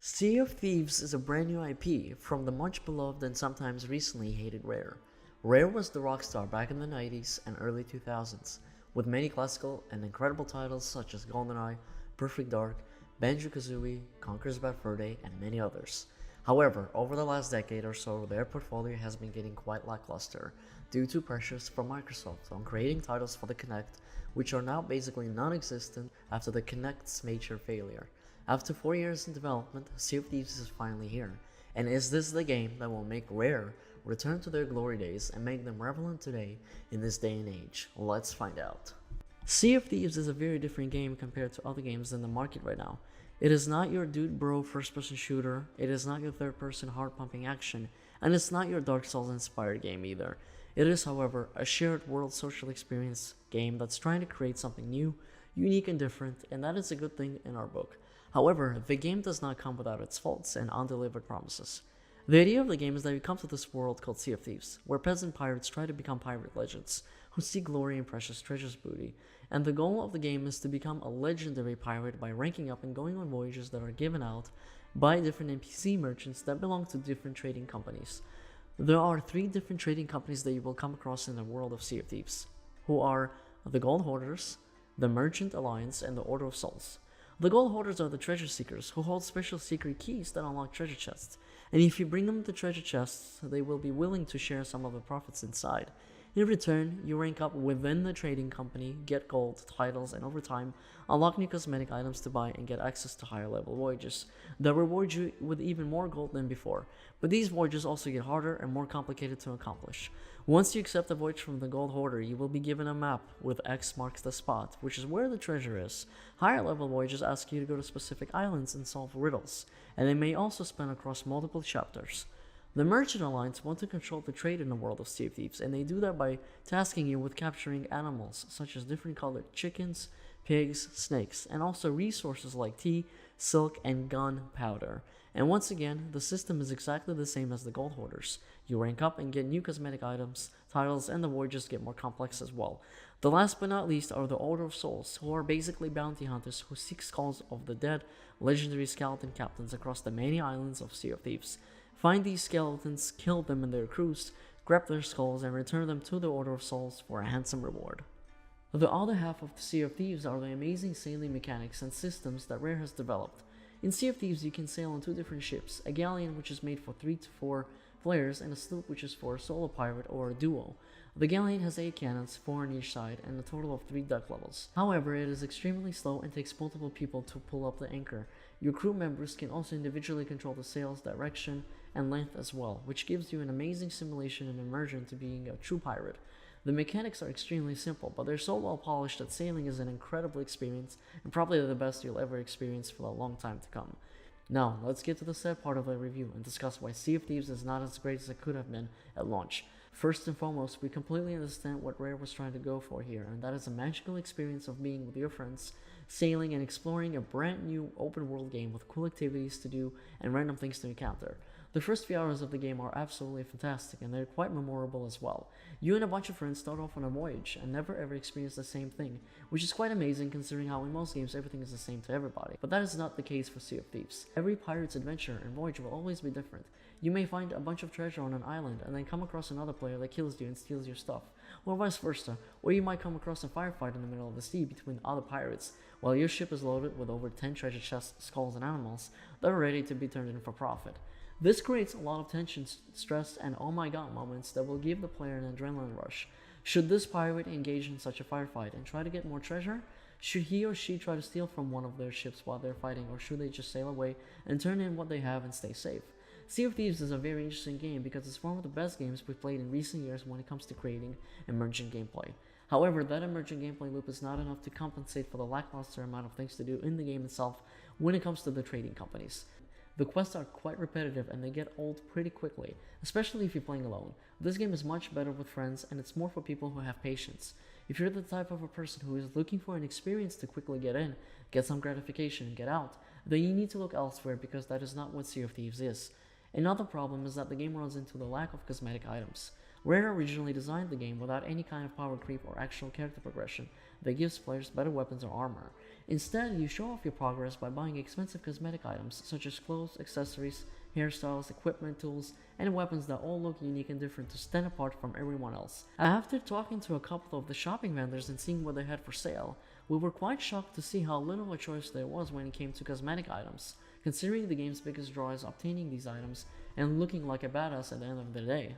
Sea of Thieves is a brand new IP from the much beloved and sometimes recently hated Rare. Rare was the rockstar back in the 90s and early 2000s, with many classical and incredible titles such as Goldeneye, Perfect Dark, Banjo Kazooie, Conker's Bad Fur Day, and many others. However, over the last decade or so, their portfolio has been getting quite lackluster due to pressures from Microsoft on creating titles for the Kinect, which are now basically non-existent after the Kinect's major failure. After 4 years in development, Sea of Thieves is finally here, and is this the game that will make Rare return to their glory days and make them relevant today in this day and age? Let's find out. Sea of Thieves is a very different game compared to other games in the market right now. It is not your dude bro first person shooter, it is not your third person heart pumping action, and it's not your Dark Souls inspired game either. It is, however, a shared world social experience game that's trying to create something new, unique and different, and that is a good thing in our book. However, the game does not come without its faults and undelivered promises. The idea of the game is that you come to this world called Sea of Thieves, where peasant pirates try to become pirate legends, who seek glory and precious treasures booty, and the goal of the game is to become a legendary pirate by ranking up and going on voyages that are given out by different NPC merchants that belong to different trading companies. There are 3 different trading companies that you will come across in the world of Sea of Thieves, who are the Gold Hoarders, the Merchant Alliance, and the Order of Souls. The gold hoarders are the treasure seekers who hold special secret keys that unlock treasure chests, and if you bring them the treasure chests, they will be willing to share some of the profits inside. In return, you rank up within the trading company, get gold, titles, and over time, unlock new cosmetic items to buy and get access to higher level voyages that reward you with even more gold than before, but these voyages also get harder and more complicated to accomplish. Once you accept a voyage from the gold hoarder, you will be given a map with X marks the spot, which is where the treasure is. Higher level voyages ask you to go to specific islands and solve riddles, and they may also span across multiple chapters. The Merchant Alliance want to control the trade in the world of Sea of Thieves, and they do that by tasking you with capturing animals, such as different colored chickens, pigs, snakes, and also resources like tea, silk, and gunpowder. And once again, the system is exactly the same as the Gold Hoarders. You rank up and get new cosmetic items, titles, and the voyages get more complex as well. The last but not least are the Order of Souls, who are basically bounty hunters who seek skulls of the dead, legendary skeleton captains across the many islands of Sea of Thieves. Find these skeletons, kill them in their crews, grab their skulls, and return them to the Order of Souls for a handsome reward. The other half of the Sea of Thieves are the amazing sailing mechanics and systems that Rare has developed. In Sea of Thieves, you can sail on 2 different ships, a galleon which is made for 3 to 4 players and a sloop which is for a solo pirate or a duo. The galleon has 8 cannons, 4 on each side, and a total of 3 deck levels. However, it is extremely slow and takes multiple people to pull up the anchor. Your crew members can also individually control the sail's direction and length as well, which gives you an amazing simulation and immersion to being a true pirate. The mechanics are extremely simple, but they're so well polished that sailing is an incredible experience and probably the best you'll ever experience for a long time to come. Now, let's get to the sad part of the review and discuss why Sea of Thieves is not as great as it could have been at launch. First and foremost, we completely understand what Rare was trying to go for here, and that is a magical experience of being with your friends, sailing and exploring a brand new open world game with cool activities to do and random things to encounter. The first few hours of the game are absolutely fantastic, and they're quite memorable as well. You and a bunch of friends start off on a voyage and never ever experience the same thing, which is quite amazing considering how in most games everything is the same to everybody. But that is not the case for Sea of Thieves. Every pirate's adventure and voyage will always be different. You may find a bunch of treasure on an island and then come across another player that kills you and steals your stuff, or vice versa, or you might come across a firefight in the middle of the sea between other pirates, while your ship is loaded with over 10 treasure chests, skulls, and animals that are ready to be turned in for profit. This creates a lot of tension, stress, and oh my god moments that will give the player an adrenaline rush. Should this pirate engage in such a firefight and try to get more treasure? Should he or she try to steal from one of their ships while they're fighting, or should they just sail away and turn in what they have and stay safe? Sea of Thieves is a very interesting game because it's one of the best games we've played in recent years when it comes to creating emergent gameplay. However, that emergent gameplay loop is not enough to compensate for the lackluster amount of things to do in the game itself when it comes to the trading companies. The quests are quite repetitive and they get old pretty quickly, especially if you're playing alone. This game is much better with friends and it's more for people who have patience. If you're the type of a person who is looking for an experience to quickly get in, get some gratification and get out, then you need to look elsewhere because that is not what Sea of Thieves is. Another problem is that the game runs into the lack of cosmetic items. Rare originally designed the game without any kind of power creep or actual character progression that gives players better weapons or armor. Instead, you show off your progress by buying expensive cosmetic items such as clothes, accessories, hairstyles, equipment, tools, and weapons that all look unique and different to stand apart from everyone else. After talking to a couple of the shopping vendors and seeing what they had for sale, we were quite shocked to see how little of a choice there was when it came to cosmetic items, considering the game's biggest draw is obtaining these items and looking like a badass at the end of the day.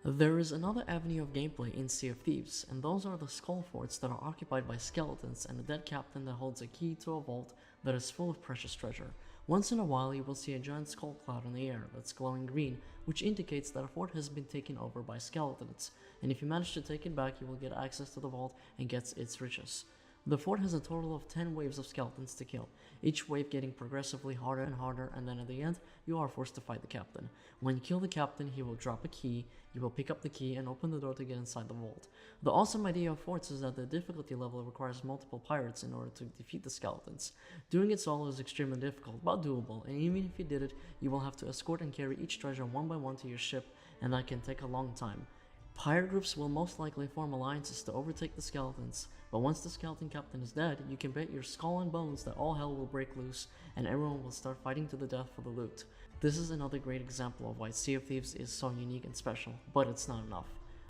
There is another avenue of gameplay in Sea of Thieves, and those are the skull forts that are occupied by skeletons and a dead captain that holds a key to a vault that is full of precious treasure. Once in a while you will see a giant skull cloud in the air that's glowing green, which indicates that a fort has been taken over by skeletons, and if you manage to take it back you will get access to the vault and get its riches. The fort has a total of 10 waves of skeletons to kill, each wave getting progressively harder and harder, and then at the end, you are forced to fight the captain. When you kill the captain, he will drop a key, you will pick up the key and open the door to get inside the vault. The awesome idea of forts is that the difficulty level requires multiple pirates in order to defeat the skeletons. Doing it solo is extremely difficult, but doable, and even if you did it, you will have to escort and carry each treasure one by one to your ship, and that can take a long time. Pirate groups will most likely form alliances to overtake the skeletons, but once the skeleton captain is dead, you can bet your skull and bones that all hell will break loose and everyone will start fighting to the death for the loot. This is another great example of why Sea of Thieves is so unique and special, but it's not enough.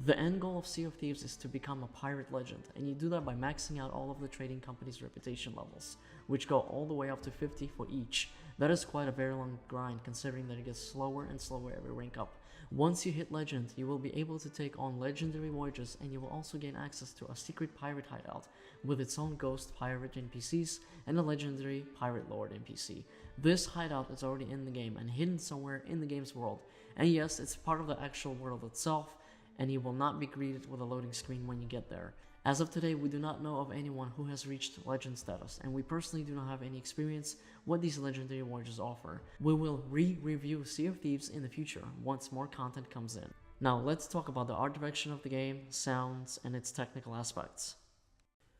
The end goal of Sea of Thieves is to become a pirate legend, and you do that by maxing out all of the trading company's reputation levels, which go all the way up to 50 for each. That is quite a very long grind considering that it gets slower and slower every rank up. Once you hit legend, you will be able to take on legendary voyages, and you will also gain access to a secret pirate hideout with its own ghost pirate NPCs and a legendary pirate lord NPC. This hideout is already in the game and hidden somewhere in the game's world, and yes, it's part of the actual world itself, and you will not be greeted with a loading screen when you get there. As of today, we do not know of anyone who has reached legend status, and we personally do not have any experience what these legendary voyages offer. We will re-review Sea of Thieves in the future once more content comes in. Now let's talk about the art direction of the game, sounds, and its technical aspects.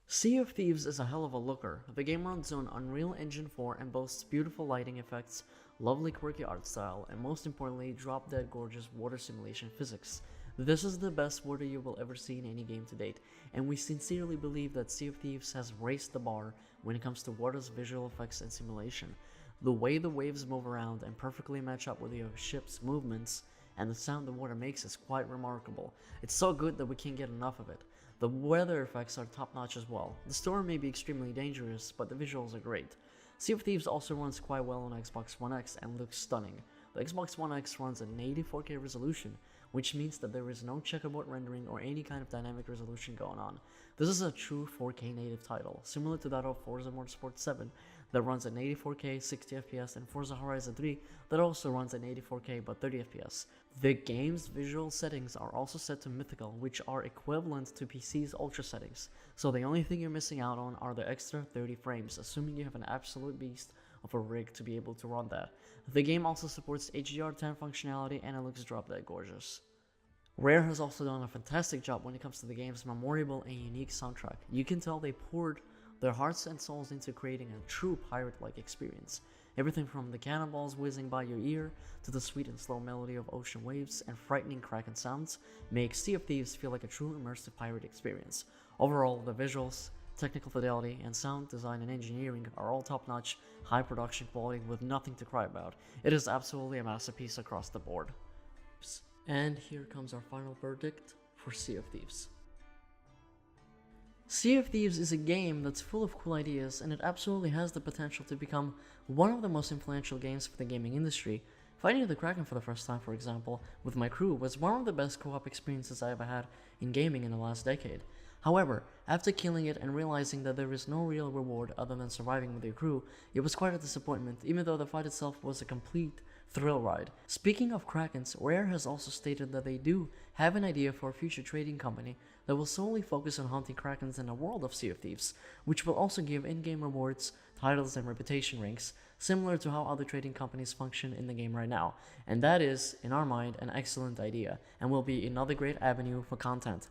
Sea of Thieves is a hell of a looker. The game runs on Unreal Engine 4 and boasts beautiful lighting effects, lovely quirky art style, and most importantly, drop-dead gorgeous water simulation physics. This is the best water you will ever see in any game to date, and we sincerely believe that Sea of Thieves has raised the bar when it comes to water's visual effects and simulation. The way the waves move around and perfectly match up with your ship's movements and the sound the water makes is quite remarkable. It's so good that we can't get enough of it. The weather effects are top notch as well. The storm may be extremely dangerous, but the visuals are great. Sea of Thieves also runs quite well on Xbox One X and looks stunning. The Xbox One X runs at 84K resolution, which means that there is no checkerboard rendering or any kind of dynamic resolution going on. This is a true 4K native title, similar to that of Forza Motorsport 7 that runs at 84K 60 FPS and Forza Horizon 3 that also runs at 84K but 30 FPS. The game's visual settings are also set to mythical, which are equivalent to PC's ultra settings, so the only thing you're missing out on are the extra 30 frames, assuming you have an absolute beast of a rig to be able to run that. The game also supports HDR10 functionality and it looks drop dead gorgeous. Rare has also done a fantastic job when it comes to the game's memorable and unique soundtrack. You can tell they poured their hearts and souls into creating a true pirate-like experience. Everything from the cannonballs whizzing by your ear to the sweet and slow melody of ocean waves and frightening kraken sounds makes Sea of Thieves feel like a true immersive pirate experience. Overall, the visuals, technical fidelity, and sound design and engineering are all top-notch, high production quality with nothing to cry about. It is absolutely a masterpiece across the board. And here comes our final verdict for Sea of Thieves. Sea of Thieves is a game that's full of cool ideas, and it absolutely has the potential to become one of the most influential games for the gaming industry. Fighting the Kraken for the first time, for example, with my crew was one of the best co-op experiences I ever had in gaming in the last decade. However, after killing it and realizing that there is no real reward other than surviving with your crew, it was quite a disappointment, even though the fight itself was a complete thrill ride. Speaking of Krakens, Rare has also stated that they do have an idea for a future trading company that will solely focus on hunting Krakens in the world of Sea of Thieves, which will also give in-game rewards, titles, and reputation ranks, similar to how other trading companies function in the game right now. And that is, in our mind, an excellent idea, and will be another great avenue for content.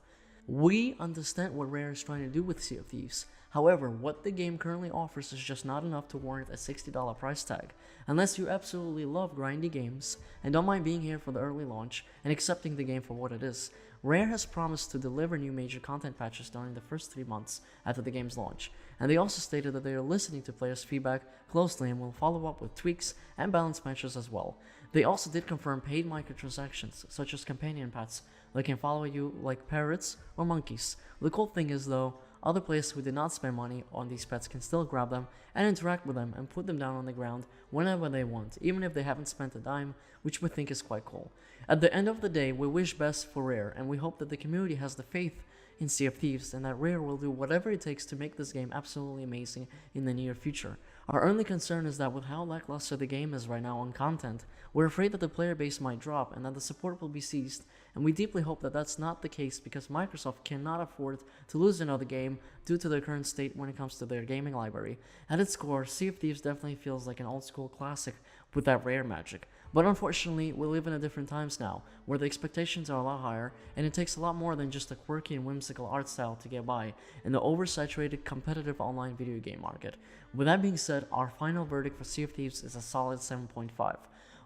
We understand what Rare is trying to do with Sea of Thieves. However, what the game currently offers is just not enough to warrant a $60 price tag, unless you absolutely love grindy games and don't mind being here for the early launch and accepting the game for what it is. Rare has promised to deliver new major content patches during the first 3 months after the game's launch, and they also stated that they are listening to players' feedback closely and will follow up with tweaks and balance patches as well. They also did confirm paid microtransactions, such as companion pets that can follow you like parrots or monkeys. The cool thing is though, other players who did not spend money on these pets can still grab them and interact with them and put them down on the ground whenever they want, even if they haven't spent a dime, which we think is quite cool. At the end of the day, we wish best for Rare, and we hope that the community has the faith in Sea of Thieves and that Rare will do whatever it takes to make this game absolutely amazing in the near future. Our only concern is that with how lackluster the game is right now on content, we're afraid that the player base might drop and that the support will be seized, and we deeply hope that that's not the case because Microsoft cannot afford to lose another game due to their current state when it comes to their gaming library. At its core, Sea of Thieves definitely feels like an old school classic with that Rare magic. But unfortunately, we live in a different times now, where the expectations are a lot higher, and it takes a lot more than just a quirky and whimsical art style to get by in the oversaturated competitive online video game market. With that being said, our final verdict for Sea of Thieves is a solid 7.5.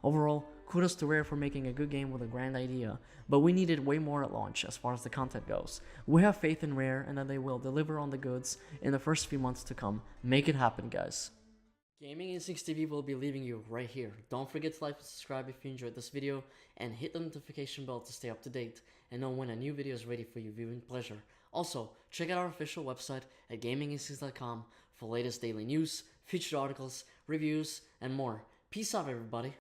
Overall, kudos to Rare for making a good game with a grand idea, but we needed way more at launch as far as the content goes. We have faith in Rare and that they will deliver on the goods in the first few months to come. Make it happen, guys. Gaming Instincts TV will be leaving you right here. Don't forget to like and subscribe if you enjoyed this video, and hit the notification bell to stay up to date and know when a new video is ready for your viewing pleasure. Also, check out our official website at GamingInstincts.com for latest daily news, featured articles, reviews, and more. Peace out, everybody.